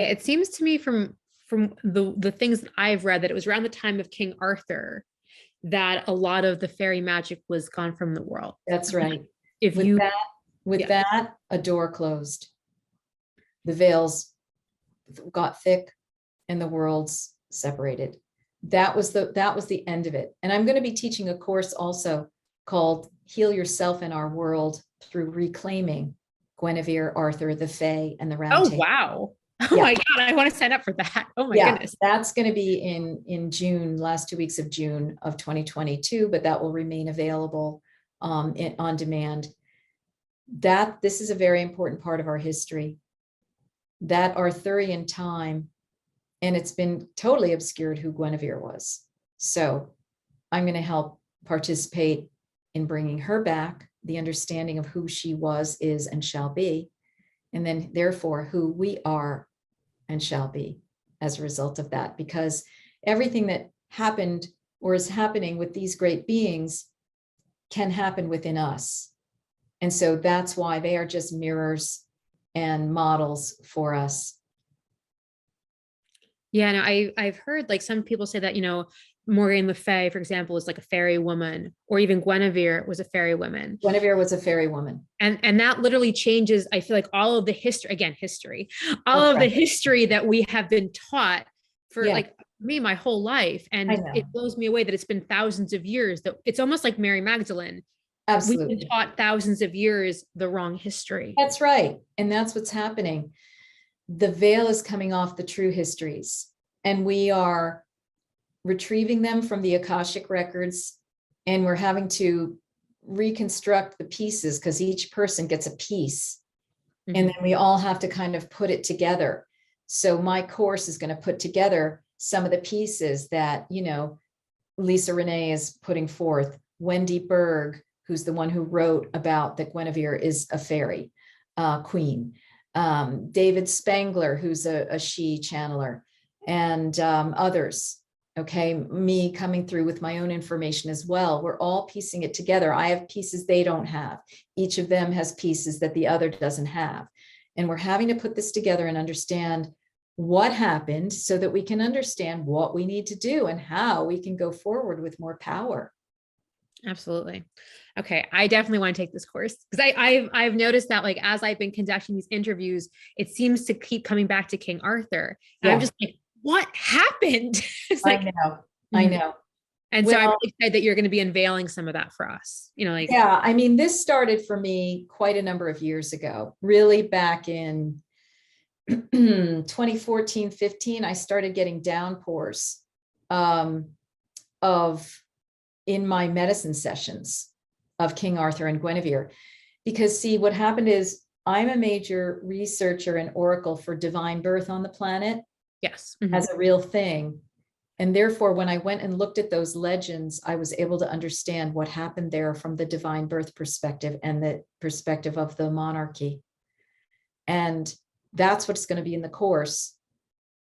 It seems to me from the things that I've read that it was around the time of King Arthur that a lot of the fairy magic was gone from the world. That's right. If With you, that, with yeah. that, a door closed. The veils got thick and the worlds separated. That was the end of it. And I'm going to be teaching a course also called Heal Yourself in Our World through Reclaiming Guinevere, Arthur, the Fae, and the Round Oh, Table. wow. Oh Yeah. my God, I want to sign up for that. Oh my Yeah, goodness. that's going to be in June, last 2 weeks of June of 2022, but that will remain available on demand. This is a very important part of our history, that Arthurian time, and it's been totally obscured who Guinevere was. So I'm going to help participate in bringing her back, the understanding of who she was, is, and shall be, and then therefore who we are and shall be as a result of that, because everything that happened or is happening with these great beings can happen within us. And so that's why they are just mirrors and models for us. Yeah, no, I've heard like some people say that, Morgan Le Fay, for example, is like a fairy woman, or even Guinevere was a fairy woman. Guinevere was a fairy woman. And that literally changes, I feel like, all of the history, again, all That's of the right. history that we have been taught for Yeah, like me, my whole life. I And it know. blows me away that it's been thousands of years, that it's almost like Mary Magdalene. We've been Absolutely. taught thousands of years the wrong history. That's right. And that's what's happening. The veil is coming off the true histories, and we are retrieving them from the Akashic records, and we're having to reconstruct the pieces because each person gets a piece. Mhm. And then we all have to kind of put it together. So my course is going to put together some of the pieces that, Lisa Renee is putting forth. Wendy Berg, who's the one who wrote about that Guinevere is a fairy queen. David Spangler, who's a she channeler, and others. Okay, me coming through with my own information as well. We're all piecing it together. I have pieces they don't have. Each of them has pieces that the other doesn't have. And we're having to put this together and understand what happened so that we can understand what we need to do and how we can go forward with more power. Absolutely. Okay, I definitely want to take this course because I've noticed that like as I've been conducting these interviews, it seems to keep coming back to King Arthur. And I'm just like, what happened? It's like, I know. And so I'm really excited that you're going to be unveiling some of that for us. Yeah, I mean, this started for me quite a number of years ago, really back in 2014, 15, I started getting downpours of in my medicine sessions of King Arthur and Guinevere. Because see, what happened is I'm a major researcher and oracle for divine birth on the planet. Yes. As a real thing. And therefore, when I went and looked at those legends, I was able to understand what happened there from the divine birth perspective and the perspective of the monarchy. And that's what's going to be in the course.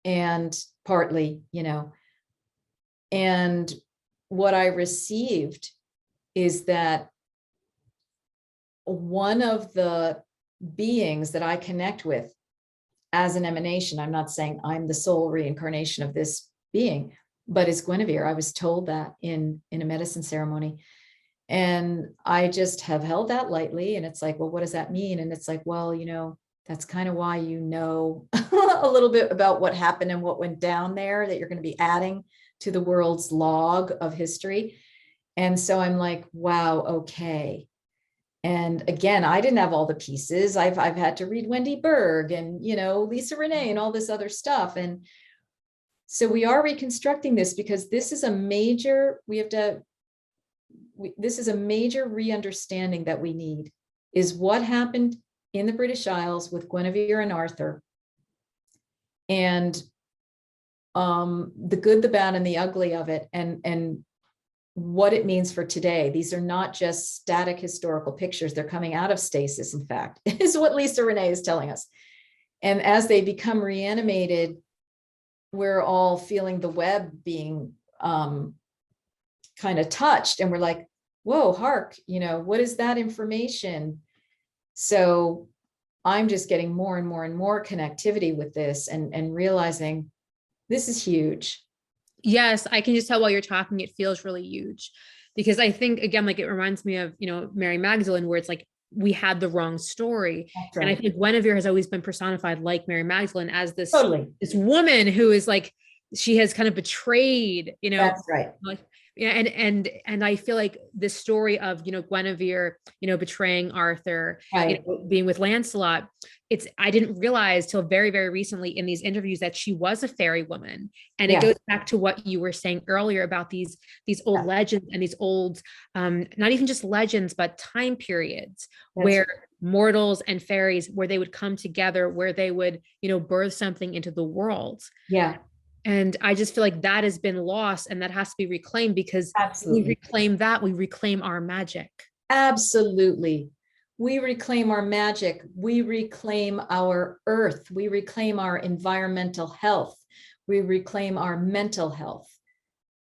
And partly, and what I received is that one of the beings that I connect with as an emanation, I'm not saying I'm the soul reincarnation of this being, but it's Guinevere. I was told that in a medicine ceremony. And I just have held that lightly. And it's like, well, what does that mean? And it's like, well, that's kind of why a little bit about what happened and what went down there, that you're going to be adding to the world's log of history. And so I'm like, wow, okay. And again, I didn't have all the pieces. I've had to read Wendy Berg and, Lisa Renee and all this other stuff. And so we are reconstructing this because this is a major, this is a major re-understanding that we need, is what happened in the British Isles with Guinevere and Arthur, and the good, the bad, and the ugly of it, and what it means for today. These are not just static historical pictures. They're coming out of stasis, in fact, is what Lisa Renee is telling us. And as they become reanimated, we're all feeling the web being kind of touched. And we're like, whoa, hark, what is that information? So I'm just getting more and more and more connectivity with this, and realizing this is huge. Yes, I can just tell while you're talking, it feels really huge because I think, again, like it reminds me of, Mary Magdalene, where it's like we had the wrong story. That's And I right. think Guinevere has always been personified like Mary Magdalene as Totally. this woman who is like, she has kind of betrayed, That's right. like, yeah, and I feel like this story of, Guinevere, betraying Arthur, Right. being with Lancelot, I didn't realize till very, very recently in these interviews that she was a fairy woman. And it Yeah. goes back to what you were saying earlier about these old Yeah. legends and these old, not even just legends, but time periods That's where right. mortals and fairies, where they would come together, where they would, birth something into the world. Yeah. And I just feel like that has been lost and that has to be reclaimed, because we Absolutely. reclaim that, we reclaim our magic. Absolutely. We reclaim our magic. We reclaim our earth. We reclaim our environmental health. We reclaim our mental health.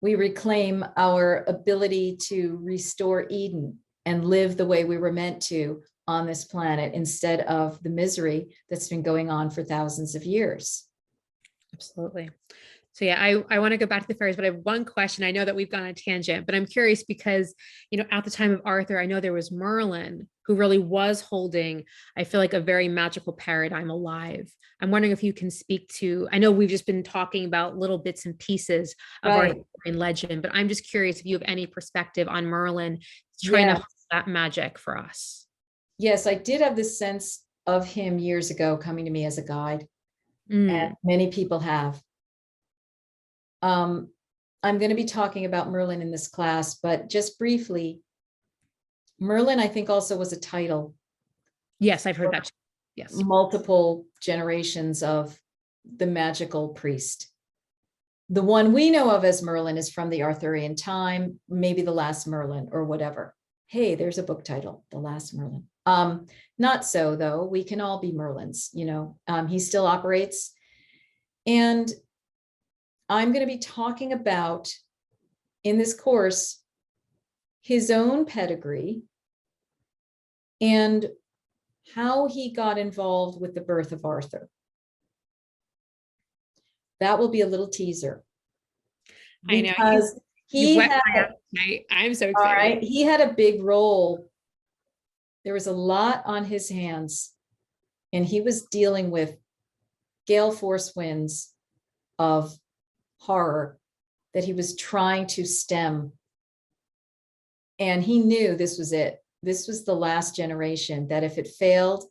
We reclaim our ability to restore Eden and live the way we were meant to on this planet, instead of the misery that's been going on for thousands of years. Absolutely. So yeah, I want to go back to the fairies, but I have one question. I know that we've gone on a tangent, but I'm curious because, at the time of Arthur, I know there was Merlin who really was holding, I feel like, a very magical paradigm alive. I'm wondering if you can speak to, I know we've just been talking about little bits and pieces of Right. Arthurian legend, but I'm just curious if you have any perspective on Merlin trying to Yeah. hold that magic for us. Yes, I did have this sense of him years ago coming to me as a guide, and Mm. many people have. I'm going to be talking about Merlin in this class, but just briefly, Merlin, I think, also was a title Yes, I've heard for that. Yes. multiple generations of the magical priest. The one we know of as Merlin is from the Arthurian time, maybe The Last Merlin or whatever. Hey, there's a book title, The Last Merlin. Not so, though. We can all be Merlins, he still operates. And I'm going to be talking about, in this course, his own pedigree and how he got involved with the birth of Arthur. That will be a little teaser. I know Because you've he wet had, my appetite. I'm so all excited. right, he had a big role. There was a lot on his hands, and he was dealing with gale force winds of horror that he was trying to stem. And he knew this was it. This was the last generation, that if it failed,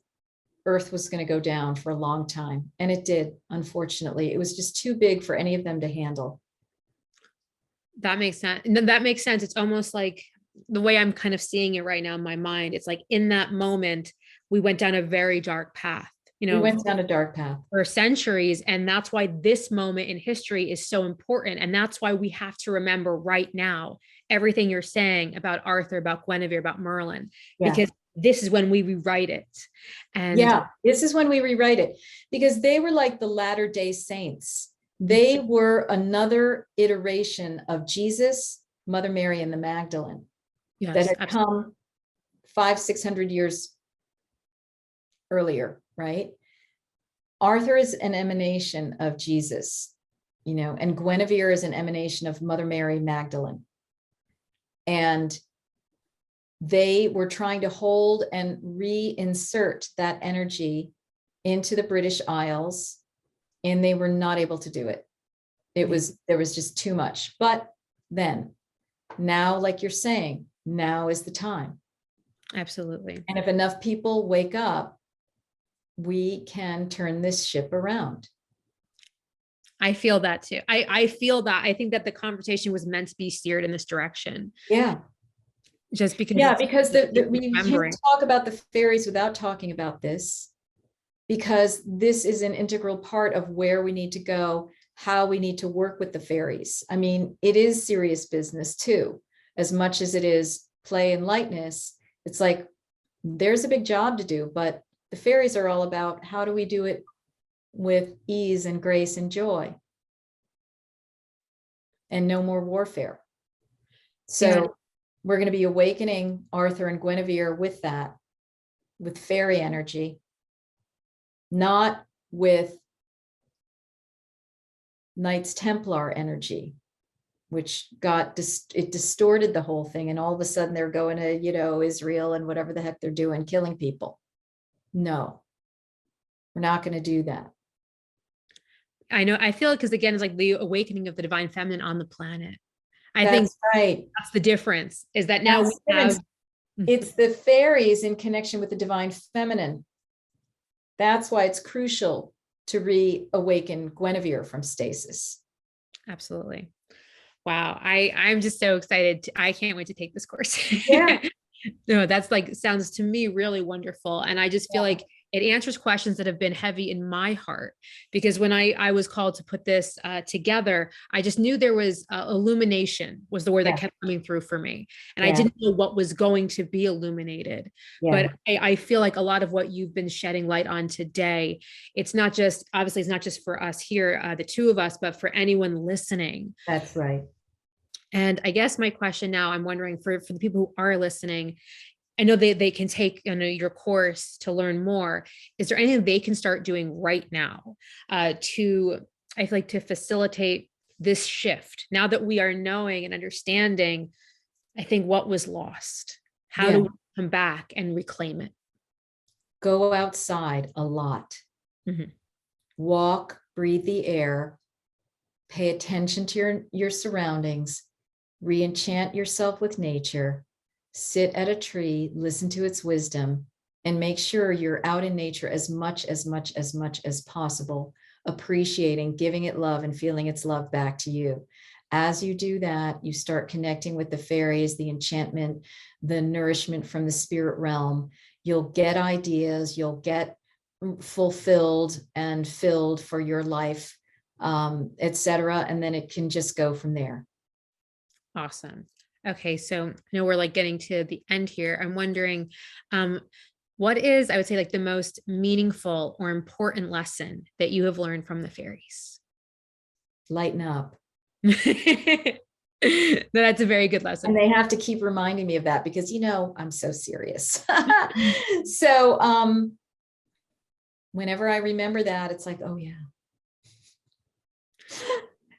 Earth was going to go down for a long time. And it did, unfortunately. It was just too big for any of them to handle. That makes sense. No, that makes sense. It's almost like the way I'm kind of seeing it right now in my mind. It's like in that moment, we went down a very dark path, We went down a dark path. for centuries. And that's why this moment in history is so important. And that's why we have to remember right now everything you're saying about Arthur, about Guinevere, about Merlin, Yeah. because this is when we rewrite it. And yeah, this is when we rewrite it, because they were like the Latter-day Saints. They were another iteration of Jesus, Mother Mary, and the Magdalene yes, that had absolutely. come 500-600 years earlier, right? Arthur is an emanation of Jesus, and Guinevere is an emanation of Mother Mary Magdalene. And they were trying to hold and reinsert that energy into the British Isles, and they were not able to do it. There was just too much. But then, now, like you're saying, now is the time. Absolutely. And if enough people wake up, we can turn this ship around. I feel that too. I feel that. I think that the conversation was meant to be steered in this direction. Yeah. Just because because we can't talk about the fairies without talking about this, because this is an integral part of where we need to go, how we need to work with the fairies. I mean, it is serious business too, as much as it is play and lightness. It's like there's a big job to do, but the fairies are all about how do we do it with ease and grace and joy and no more warfare. So we're going to be awakening Arthur and Guinevere with that, with fairy energy. not with Knights Templar energy, which it distorted the whole thing. And all of a sudden they're going to, Israel and whatever the heck they're doing, killing people. No, we're not going to do that. I know. I feel because again, it's like the awakening of the divine feminine on the planet. I That's think right. that's the difference, is that now we have. It's the fairies in connection with the divine feminine. That's why it's crucial to reawaken Guinevere from stasis. Absolutely. Wow. I'm just so excited. I can't wait to take this course. Yeah. No, that's like, sounds to me really wonderful. And I just feel like it answers questions that have been heavy in my heart, because when I was called to put this together, I just knew there was illumination was the word that kept coming through for me. And I didn't know what was going to be illuminated, but I feel like a lot of what you've been shedding light on today, it's not just, obviously it's not just for us here, the two of us, but for anyone listening. That's right. And I guess my question now, I'm wondering for the people who are listening, I know they can take your course to learn more. Is there anything they can start doing right now I feel like to facilitate this shift now that we are knowing and understanding, I think, what was lost? How do we come back and reclaim it? Go outside a lot. Mm-hmm. Walk, breathe the air, pay attention to your surroundings, re-enchant yourself with nature, sit at a tree, listen to its wisdom, and make sure you're out in nature as much as possible, appreciating, giving it love and feeling its love back to you. As you do that, you start connecting with the fairies, the enchantment, the nourishment from the spirit realm. You'll get ideas, you'll get fulfilled and filled for your life, etc. And then it can just go from there. Awesome. Okay. So I know we're like getting to the end here. I'm wondering, what is, I would say, like the most meaningful or important lesson that you have learned from the fairies? Lighten up. That's a very good lesson. And they have to keep reminding me of that because, I'm so serious. So, whenever I remember that, it's like, oh yeah.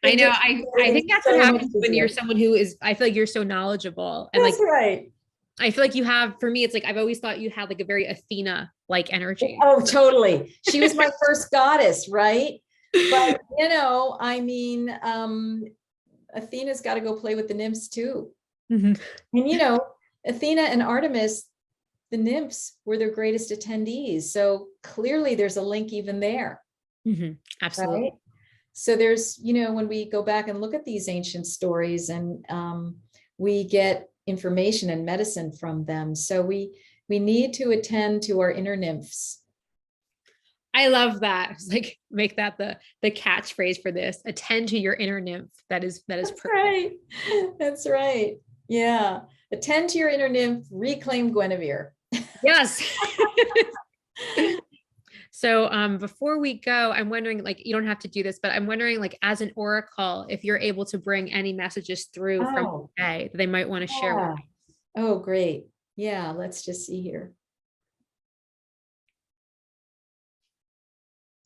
I know. I think that's what happens when you're someone who is, I feel like you're so knowledgeable. And that's right. I feel like you have, for me, it's like, I've always thought you had like a very Athena-like energy. Oh, totally. She was my first goddess, right? But, Athena's got to go play with the nymphs too. Mm-hmm. And, Athena and Artemis, the nymphs were their greatest attendees. So clearly there's a link even there. Mm-hmm. Absolutely. Right? So there's, when we go back and look at these ancient stories and we get information and medicine from them. So we need to attend to our inner nymphs. I love that. It's like, make that the catchphrase for this. Attend to your inner nymph. That's perfect. Right. That's right. Yeah. Attend to your inner nymph, reclaim Guinevere. Yes. So before we go, I'm wondering, like, you don't have to do this, but I'm wondering, like, as an oracle, if you're able to bring any messages through from today that they might want to share with us. Oh, great. Yeah, let's just see here.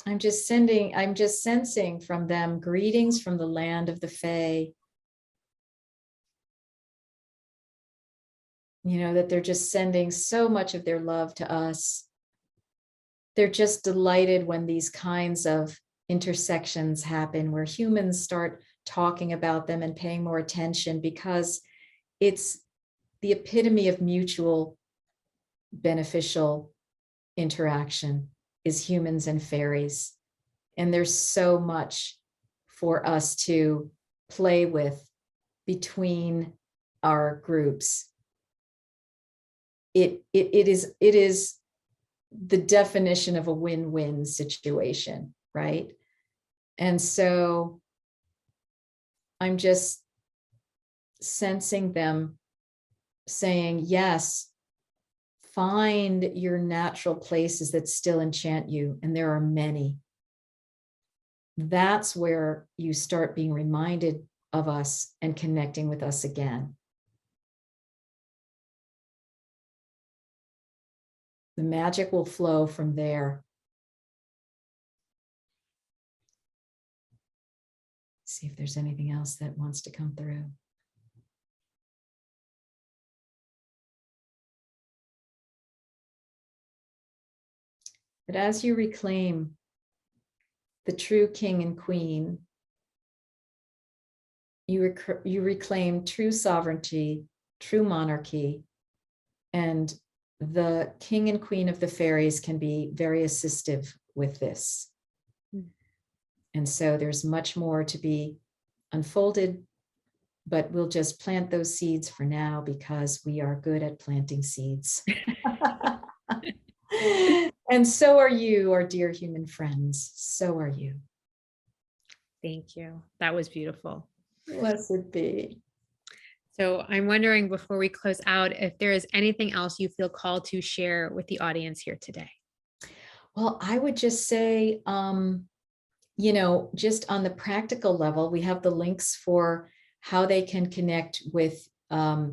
I'm just sensing from them greetings from the land of the Fae. That they're just sending so much of their love to us. They're just delighted when these kinds of intersections happen, where humans start talking about them and paying more attention, because it's the epitome of mutual beneficial interaction is humans and fairies. And there's so much for us to play with between our groups. It is the definition of a win-win situation, right? And so I'm just sensing them saying, yes, find your natural places that still enchant you. And there are many. That's where you start being reminded of us and connecting with us again. The magic will flow from there. See if there's anything else that wants to come through. But as you reclaim the true king and queen, you reclaim true sovereignty, true monarchy, and the king and queen of the fairies can be very assistive with this. And so there's much more to be unfolded, but we'll just plant those seeds for now because we are good at planting seeds. And so are you, our dear human friends. So are you. Thank you. That was beautiful. Blessed be. So I'm wondering, before we close out, if there is anything else you feel called to share with the audience here today. Well, I would just say, you know, just on the practical level, we have the links for how they can connect with a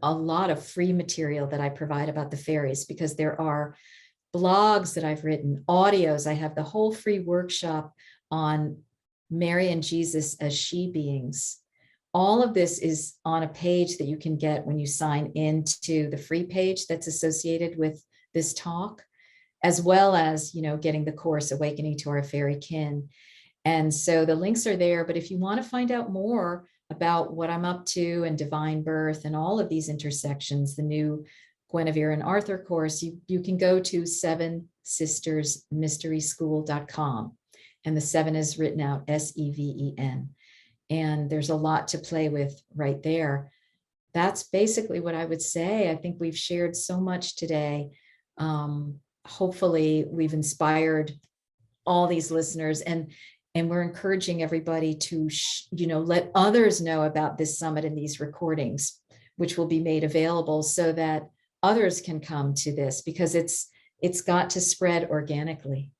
lot of free material that I provide about the fairies, because there are blogs that I've written, audios. I have the whole free workshop on Mary and Jesus as she beings. All of this is on a page that you can get when you sign into the free page that's associated with this talk, as well as, you know, getting the course Awakening to Our Fairy Kin. And so the links are there. But if you want to find out more about what I'm up to and divine birth and all of these intersections, the new Guinevere and Arthur course, you can go to sevensistersmysteryschool.com. And the 7 is written out SEVEN. And there's a lot to play with right there. That's basically what I would say. I think we've shared so much today. Hopefully we've inspired all these listeners, and we're encouraging everybody to, you know, let others know about this summit and these recordings, which will be made available so that others can come to this, because it's got to spread organically.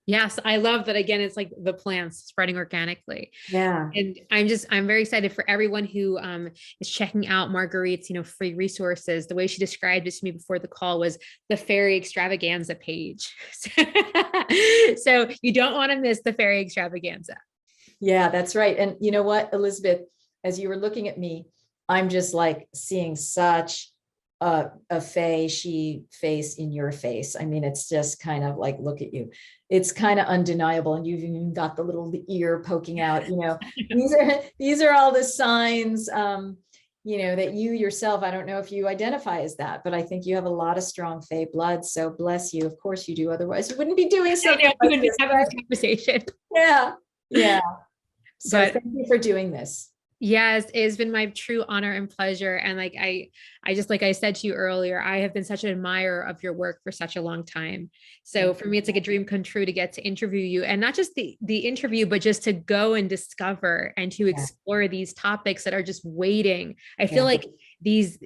Yes, I love that. Again, it's like the plants spreading organically. Yeah. And I'm very excited for everyone who is checking out Marguerite's, you know, free resources. The way she described it to me before the call was the fairy extravaganza page. So you don't want to miss the fairy extravaganza. Yeah, that's right. And you know what, Elizabeth, as you were looking at me, I'm just like seeing such a she face in your face. I mean, it's just kind of like, look at you. It's kind of undeniable. And you've even got the little ear poking out, you know, these are all the signs, you know, that you yourself, I don't know if you identify as that, but I think you have a lot of strong fae blood. So bless you. Of course you do. Otherwise you wouldn't be doing something like wouldn't this, be having this conversation. Yeah. Yeah. So But thank you for doing this. yes, it's been my true honor and pleasure. And like I just, like I said to you earlier, I have been such an admirer of your work for such a long time. So for me, it's like a dream come true to get to interview you, and not just the interview, but just to go and discover and to explore these topics that are just waiting. I feel like these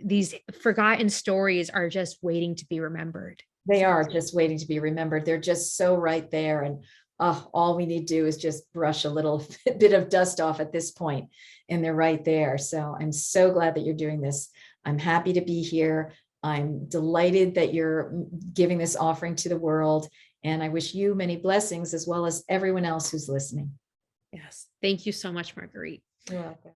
forgotten stories are just waiting to be remembered. They are just waiting to be remembered. They're just so right there. And all we need to do is just brush a little bit of dust off at this point, and they're right there. So I'm so glad that you're doing this. I'm happy to be here. I'm delighted that you're giving this offering to the world. And I wish you many blessings, as well as everyone else who's listening. Yes. Thank you so much, Marguerite. You're welcome.